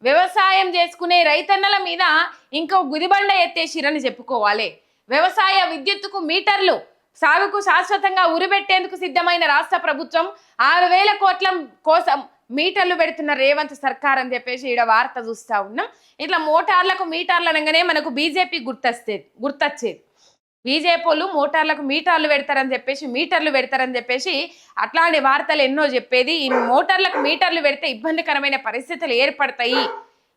వ్యవసాయం చేసుకునే రైతన్నల మీద ఇంకో గుదిబండ ఎత్తేసిరని చెప్పుకోవాలి. వ్యవసాయ విద్యుత్తుకు మీటర్లు సాగుకు శాశ్వతంగా ఉరిపెట్టేందుకు సిద్ధమైన రాష్ట్ర ప్రభుత్వం 6,000 కోట్ల కోసం మీటర్లు పెడుతున్న రేవంత్ సర్కార్ అని చెప్పేసి ఈడ వార్త చూస్తా ఉన్నాం. ఇట్లా మోటార్లకు మీటర్లు అనగానే మనకు బీజేపీ గుర్తొచ్చేది. బీజేపీ వాళ్ళు మోటార్లకు మీటర్లు పెడతారని చెప్పేసి అట్లాంటి వార్తలు ఎన్నో చెప్పేది. ఈ మోటార్లకు మీటర్లు పెడితే ఇబ్బందికరమైన పరిస్థితులు ఏర్పడతాయి,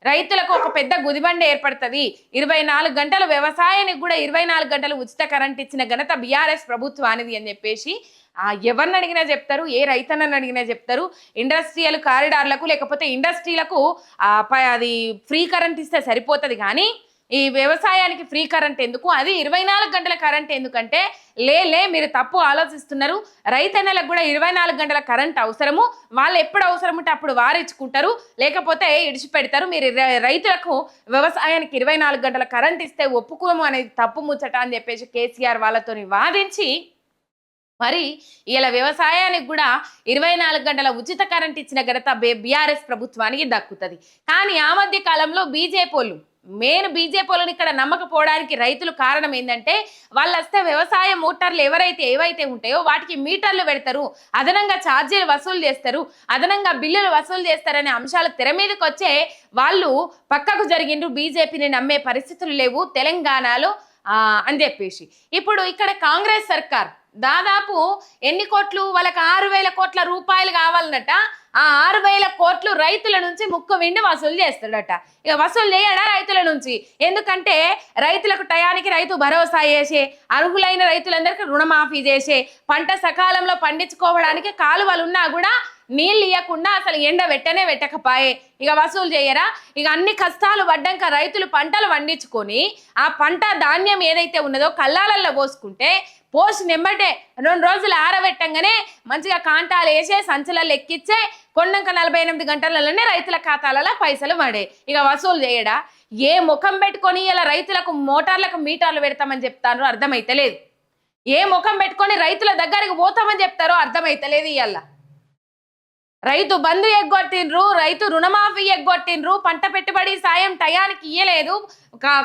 రైతులకు ఒక పెద్ద గుదిబండ ఏర్పడుతుంది. 24 గంటలు వ్యవసాయానికి కూడా 24 గంటలు ఉచిత కరెంట్ ఇచ్చిన ఘనత బీఆర్ఎస్ ప్రభుత్వానిది అని చెప్పేసి ఎవరిని అడిగినా చెప్తారు, ఏ రైతన్నని అడిగినా చెప్తారు. ఇండస్ట్రియల్ కారిడార్లకు లేకపోతే ఇండస్ట్రీలకు అది ఫ్రీ కరెంట్ ఇస్తే సరిపోతుంది, కానీ ఈ వ్యవసాయానికి ఫ్రీ కరెంట్ ఎందుకు, అది 24 గంటల కరెంట్ ఎందుకంటే మీరు తప్పు ఆలోచిస్తున్నారు. రైతన్నలకు కూడా 24 గంటల కరెంట్ అవసరము, వాళ్ళు ఎప్పుడు అవసరం ఉంటే అప్పుడు వారించుకుంటారు, లేకపోతే ఇడిచిపెడతారు. మీరు రైతులకు వ్యవసాయానికి 24 గంటల కరెంట్ ఇస్తే ఒప్పుకోము అనేది తప్పు ముచ్చట అని చెప్పేసి కేసీఆర్ వాళ్ళతో వాదించి మరి ఇలా వ్యవసాయానికి కూడా 24 గంటల ఉచిత కరెంట్ ఇచ్చిన ఘనత బీఆర్ఎస్ ప్రభుత్వానికి దక్కుతుంది. కానీ ఆ మధ్య కాలంలో బీజేపీ వాళ్ళని ఇక్కడ నమ్మకపోవడానికి రైతులు కారణం ఏంటంటే, వాళ్ళు వస్తే వ్యవసాయ మోటార్లు ఏవైతే ఉంటాయో వాటికి మీటర్లు పెడతారు, అదనంగా ఛార్జీలు వసూలు చేస్తారు, అదనంగా బిల్లులు వసూలు చేస్తారనే అంశాలు తెర మీదకి వచ్చే వాళ్ళు పక్కకు జరిగిండ్రు. బీజేపీని నమ్మే పరిస్థితులు లేవు తెలంగాణలో అని చెప్పేసి ఇప్పుడు ఇక్కడ కాంగ్రెస్ సర్కార్ దాదాపు ఎన్ని కోట్లు, వాళ్ళకి 6,000 కోట్ల రూపాయలు కావాలన్నట. ఆ 6,000 కోట్లు రైతుల నుంచి ముక్కు విండి వసూలు చేస్తాడట. ఇక వసూలు చేయడా రైతుల నుంచి? ఎందుకంటే రైతులకు టయానికి రైతు భరోసా చేసే, అర్హులైన రైతులందరికీ రుణమాఫీ చేసే, పంట సకాలంలో పండించుకోవడానికి కాలువలు ఉన్నా కూడా నీళ్ళు ఇవ్వకుండా అసలు ఎండ పెట్టకపాయే. ఇక వసూలు చేయరా? ఇక అన్ని కష్టాలు పడ్డాక రైతులు పంటలు పండించుకొని ఆ పంట ధాన్యం ఏదైతే ఉన్నదో కల్లాలల్లో పోసి నెమ్మటే 2 రోజులు ఆరబెట్టంగానే మంచిగా కాంటాలు వేసే సంచులలో ఎక్కిచ్చే కొన్నాక 48 గంటలలోనే రైతుల ఖాతాలలో పైసలు పడే. ఇక వసూలు చేయడా? ఏ ముఖం పెట్టుకొని ఇలా రైతులకు మోటార్లకు మీటర్లు పెడతామని చెప్తారో అర్థమైతలేదు, ఏ ముఖం పెట్టుకొని రైతుల దగ్గరికి పోతామని చెప్తారో అర్థమైతలేదు. ఇవాళ రైతు బంధు ఎగ్గొట్టిండ్రు, రైతు రుణమాఫీ ఎగ్గొట్టిండ్రు, పంట పెట్టుబడి సాయం టయానికి ఇయ్యలేదు,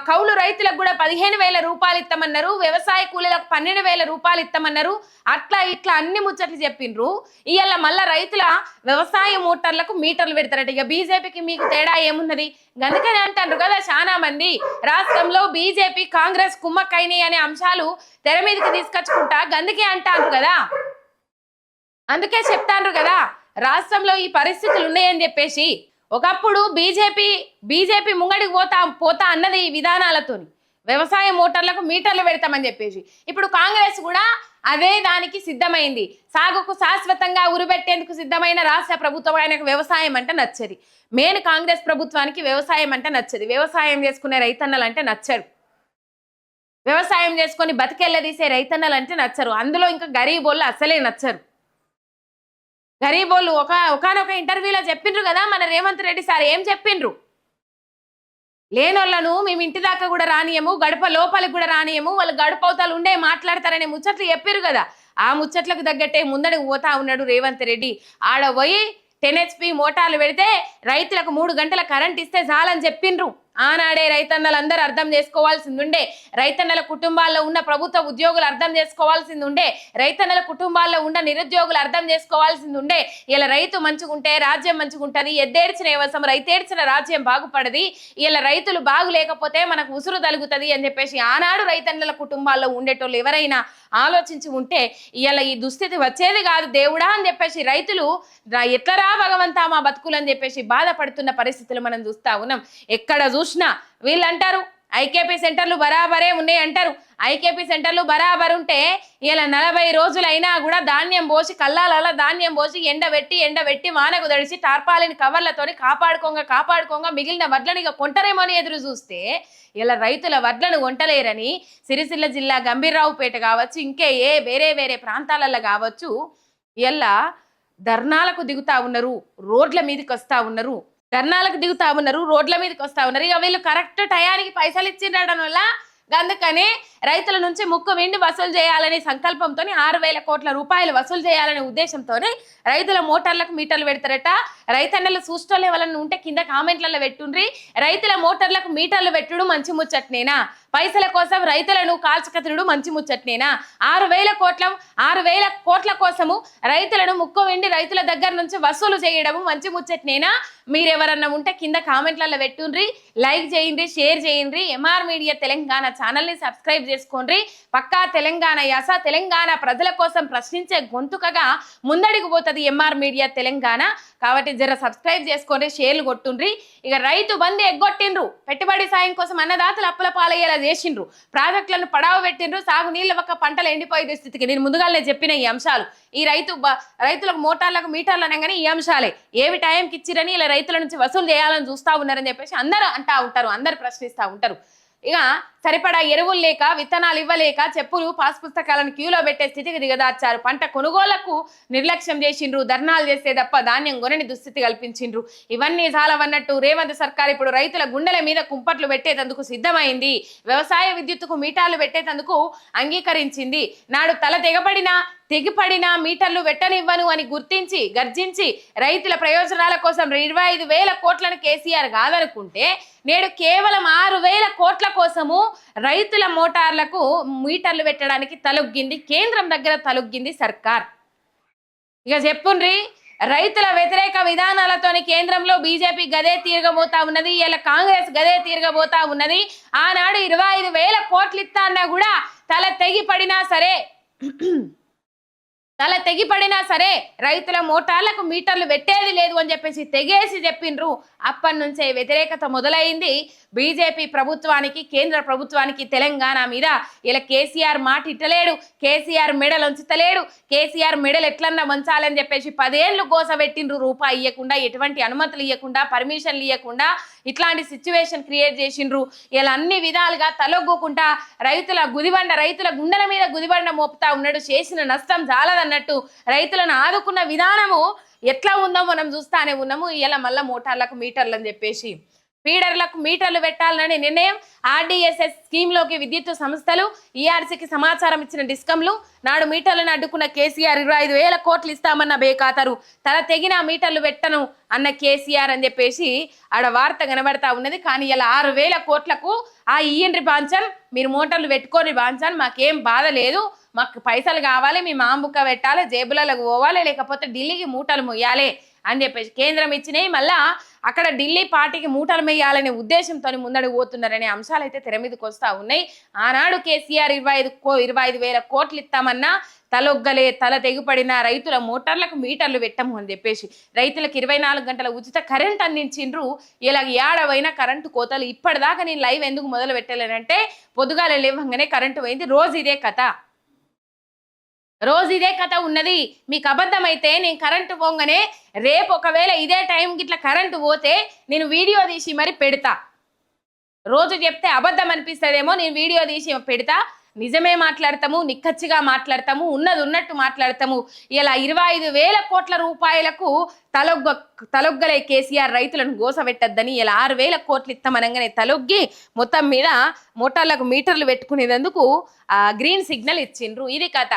కౌలు రైతులకు కూడా 15,000 రూపాయలు ఇస్తామన్నారు, వ్యవసాయ కూలీలకు 12,000 రూపాయలు ఇస్తామన్నారు. అట్లా ఇట్లా అన్ని ముచ్చట్లు చెప్పిండ్రు. ఇవాళ మళ్ళా రైతుల వ్యవసాయ మోటార్లకు మీటర్లు పెడతారట. ఇక బీజేపీకి మీకు తేడా ఏమున్నది? అందుకని అంటారు కదా చాలా మంది, రాష్ట్రంలో బీజేపీ కాంగ్రెస్ కుమ్మక్కైని అనే అంశాలు తెర మీదకి తీసుకొచ్చుకుంటా గందుకే అంటారు కదా, అందుకే చెప్తాండ్రు కదా రాష్ట్రంలో ఈ పరిస్థితులు ఉన్నాయని చెప్పేసి. ఒకప్పుడు బీజేపీ ముంగడికి పోతా అన్నది ఈ విధానాలతోని, వ్యవసాయ మోటార్లకు మీటర్లు పెడతామని చెప్పేసి. ఇప్పుడు కాంగ్రెస్ కూడా అదే దానికి సిద్ధమైంది. సాగుకు శాశ్వతంగా ఉరిపెట్టేందుకు సిద్ధమైన రాష్ట్ర ప్రభుత్వం ఆయనకు వ్యవసాయం అంటే నచ్చది. మెయిన్ కాంగ్రెస్ ప్రభుత్వానికి వ్యవసాయం అంటే నచ్చది. వ్యవసాయం చేసుకునే రైతన్నలు అంటే నచ్చరు, వ్యవసాయం చేసుకొని బతికెళ్ళదీసే రైతన్నలు అంటే నచ్చరు. అందులో ఇంకా గరీబోళ్ళు అసలే నచ్చరు. గరీబోళ్ళు ఒకనొక ఇంటర్వ్యూలో చెప్పిండ్రు కదా మన రేవంత్ రెడ్డి సార్, ఏం చెప్పిండ్రు? లేనోళ్లను మేము ఇంటి దాకా కూడా రానియము, గడప లోపలికి కూడా రానియము, వాళ్ళు గడపవతలు ఉండే మాట్లాడతారనే ముచ్చట్లు చెప్పారు కదా. ఆ ముచ్చట్లకు తగ్గట్టే ముందడికి పోతా ఉన్నాడు రేవంత్ రెడ్డి. ఆడ పోయి 10 HP మోటార్లు పెడితే రైతులకు 3 గంటల కరెంట్ ఇస్తే చాలని చెప్పిండ్రు. ఆనాడే రైతన్నలందరూ అర్థం చేసుకోవాల్సింది ఉండే, రైతన్నల కుటుంబాల్లో ఉన్న ప్రభుత్వ ఉద్యోగులు అర్థం చేసుకోవాల్సింది ఉండే, రైతన్నల కుటుంబాల్లో ఉన్న నిరుద్యోగులు అర్థం చేసుకోవాల్సింది ఉండే. ఇలా రైతు మంచుకుంటే రాజ్యం మంచుకుంటుంది, ఎద్దేడ్చిన వ్యవసాయం రైతేడ్చిన రాజ్యం బాగుపడది, ఇలా రైతులు బాగు లేకపోతే మనకు ఉసురు తలుగుతుంది అని చెప్పేసి ఆనాడు రైతన్నల కుటుంబాల్లో ఉండేటోళ్ళు ఎవరైనా ఆలోచించి ఉంటే ఇలా ఈ దుస్థితి వచ్చేది కాదు దేవుడా అని చెప్పేసి రైతులు ఎట్లరా భగవంతా మా బతుకులు అని చెప్పేసి బాధపడుతున్న పరిస్థితులు మనం చూస్తా ఉన్నాం. ఎక్కడ చూసినా వీళ్ళు అంటారు ఐకేపీ సెంటర్లు బరాబరే ఉన్నాయి అంటారు. ఐకేపీ సెంటర్లు బరాబర్ ఉంటే ఇలా 40 రోజులైనా కూడా ధాన్యం పోసి కల్లాల ధాన్యం పోసి ఎండబెట్టి వానకు తడిసి టార్పాలిన్ కవర్లతోని కాపాడుకోంగా మిగిలిన వడ్లను ఇక కొంటరేమో అని ఎదురు చూస్తే ఇలా రైతుల వడ్లను కొంటలేరని సిరిసిల్ల జిల్లా గంభీర్రావుపేట కావచ్చు, ఇంకే వేరే ప్రాంతాలలో కావచ్చు, ఇలా ధర్నాలకు దిగుతా ఉన్నారు, రోడ్ల మీదకి వస్తా ఉన్నారు, రోడ్ల మీదకి వస్తా ఉన్నారు. ఇక వీళ్ళు కరెక్ట్ టయానికి పైసలు ఇచ్చిండడం వల్ల అందుకనే రైతుల నుంచి ముక్కు విండి వసూలు చేయాలనే సంకల్పంతో 6,000 కోట్ల రూపాయలు వసూలు చేయాలనే ఉద్దేశంతోనే రైతుల మోటార్లకు మీటర్లు పెడతారట. రైతన్నలు చూస్టోలు ఎవరన్నా ఉంటే కింద కామెంట్లలో పెట్టుండ్రి. రైతుల మోటార్లకు మీటర్లు పెట్టుడు మంచి ముచ్చట్నేనా? పైసల కోసం రైతులను కాల్చకతుడు మంచి ముచ్చట్నేనా? 6,000 కోట్ల కోసము రైతులను ముక్కు విండి రైతుల దగ్గర నుంచి వసూలు చేయడము మంచి ముచ్చట్నేనా? మీరెవరన్నా ఉంటే కింద కామెంట్లలో పెట్టుండ్రి. లైక్ చేయండి, షేర్ చేయండి. ఎంఆర్ మీడియా తెలంగాణ ఛానల్ని సబ్స్క్రైబ్ చేసుకోండి. పక్కా తెలంగాణ యాస, తెలంగాణ ప్రజల కోసం ప్రశ్నించే గొంతుకగా ముందడికి పోతుంది ఎంఆర్ మీడియా తెలంగాణ. కాబట్టి జర సబ్స్క్రైబ్ చేసుకోండి, షేర్లు కొట్టుండ్రి. ఇక రైతు బంధు ఎగ్గొట్టిండ్రు, పెట్టుబడి సాయం కోసం అన్నదాతలు అప్పుల పాలయ్యేలా చేసిండ్రు, ప్రాజెక్టులను పడావ పెట్టిండ్రు, సాగు నీళ్ళ ఒక్క పంటలు ఎండిపోయే స్థితికి. నేను ముందుగానే చెప్పిన ఈ అంశాలు, ఈ రైతులకు మోటార్లకు మీటర్లు అనగానే ఈ అంశాలే. ఏవి టైంకి ఇచ్చిరని ఇలా రైతుల నుంచి వసూలు చేయాలని చూస్తా ఉన్నారని చెప్పేసి అందరూ అంటా ఉంటారు, అందరు ప్రశ్నిస్తూ ఉంటారు. ఇక సరిపడా ఎరువులు లేక, విత్తనాలు ఇవ్వలేక చెప్పులు పాస్ పుస్తకాలను క్యూలో పెట్టే స్థితికి దిగదార్చారు. పంట కొనుగోళ్లకు నిర్లక్ష్యం చేసిండ్రు, ధర్నాలు చేస్తే తప్ప ధాన్యం కొనని దుస్థితి కల్పించిండ్రు. ఇవన్నీ చాలవన్నట్టు రేవంత్ సర్కార్ ఇప్పుడు రైతుల గుండెల మీద కుంపట్లు పెట్టేందుకు సిద్ధమైంది. వ్యవసాయ విద్యుత్తుకు మీటర్లు పెట్టేందుకు అంగీకరించింది. నాడు తల తెగిపడిన మీటర్లు పెట్టనివ్వను అని గర్జించి రైతుల ప్రయోజనాల కోసం 25,000 కోట్లను కేసీఆర్ కాదనుకుంటే, నేడు కేవలం 6,000 కోట్ల కోసము రైతుల మోటార్లకు మీటర్లు పెట్టడానికి తలొగ్గింది. కేంద్రం దగ్గర తలొగ్గింది సర్కార్. ఇక చెప్పుండ్రి, రైతుల వ్యతిరేక విధానాలతోని కేంద్రంలో బీజేపీ గదే తీరగబోతా ఉన్నది, ఇలా కాంగ్రెస్ గదే తీరగబోతా ఉన్నది. ఆనాడు 25,000 కోట్లు ఇస్తా అన్నా కూడా తల తెగిపడినా సరే రైతుల మోటార్లకు మీటర్లు పెట్టేది లేదు అని చెప్పేసి తెగేసి చెప్పిండ్రు. అప్పటి నుంచే వ్యతిరేకత మొదలైంది బీజేపీ ప్రభుత్వానికి, కేంద్ర ప్రభుత్వానికి తెలంగాణ మీద. ఇలా కేసీఆర్ మాట ఇట్టలేడు, కేసీఆర్ మెడలు ఉంచుతలేడు. కేసీఆర్ మెడలు ఎట్లన్నా వంచాలని చెప్పేసి 10 ఏళ్ళు గోసబెట్టిండ్రు. రూపాయి ఇవ్వకుండా, ఎటువంటి అనుమతులు ఇవ్వకుండా, పర్మిషన్లు ఇవ్వకుండా ఇట్లాంటి సిచ్యువేషన్ క్రియేట్ చేసిండ్రు. ఇలా అన్ని విధాలుగా తలొగ్గుకుంటా రైతుల గుండెల మీద గుదిబండ మోపుతా ఉన్నాడు. చేసిన నష్టం చాలదన్నట్టు రైతులను ఆదుకున్న విధానము ఎట్లా ఉందో మనం చూస్తానే ఉన్నాము. ఇలా మళ్ళా మోటార్లకు మీటర్లు అని చెప్పేసి, ఫీడర్లకు మీటర్లు పెట్టాలనే నిర్ణయం. ఆర్డీఎస్ఎస్ స్కీమ్లోకి విద్యుత్ సంస్థలు, ఈఆర్సీకి సమాచారం ఇచ్చిన డిస్కంలు. నాడు మీటర్లను అడ్డుకున్న కేసీఆర్ 25,000 కోట్లు ఇస్తామన్న బేఖాతరు, తల తెగిన మీటర్లు పెట్టను అన్న కేసీఆర్ అని చెప్పేసి ఆడ వార్త కనబడతా ఉన్నది. కానీ ఇలా 6,000 కోట్లకు ఇయ్యండ్రి బాంచన్, మీరు మోటార్లు పెట్టుకోని బాంచన్, మాకేం బాధ లేదు, మాకు పైసలు కావాలి, మీ మాంబుక్క పెట్టాలి, జేబులకు పోవాలి, లేకపోతే ఢిల్లీకి మూటలు మొయ్యాలి అని చెప్పేసి కేంద్రం ఇచ్చినాయి. మళ్ళా అక్కడ ఢిల్లీ పార్టీకి మూటలు మెయ్యాలనే ఉద్దేశంతో ముందడుగు పోతున్నారనే అంశాలు అయితే తెర మీదకి వస్తూ ఉన్నాయి. ఆనాడు కేసీఆర్ 25,000 కోట్లు ఇస్తామన్నా తల తెగిపడిన రైతుల మోటార్లకు మీటర్లు పెట్టము అని చెప్పేసి, రైతులకు 24 గంటల ఉచిత కరెంట్ అందించిండ్రు. ఇలా ఏడవైనా కరెంటు కోతలు. ఇప్పటిదాకా నేను లైవ్ ఎందుకు మొదలు పెట్టలేనంటే, పొద్దుగాల లేవంగానే కరెంటు పోయింది. రోజు ఇదే కథ ఉన్నది. మీకు అబద్ధమైతే నేను కరెంటు పోగానే రేపు ఒకవేళ ఇదే టైంకి ఇట్లా కరెంటు పోతే నేను వీడియో తీసి మరి పెడతా. రోజు చెప్తే అబద్ధం అనిపిస్తుందేమో, నేను వీడియో తీసి పెడతా. నిజమే మాట్లాడతాము, నిక్కచ్చిగా మాట్లాడతాము, ఉన్నది ఉన్నట్టు మాట్లాడతాము. ఇలా 25,000 కోట్ల రూపాయలకు తలొగ్గలే కేసీఆర్ రైతులను గోసపెట్టద్దని ఇలా 6,000 కోట్లు ఇస్తామనగానే తలొగ్గి మొత్తం మీద మోటార్లకు మీటర్లు పెట్టుకునేందుకు గ్రీన్ సిగ్నల్ ఇచ్చిండ్రు. ఇది కథ.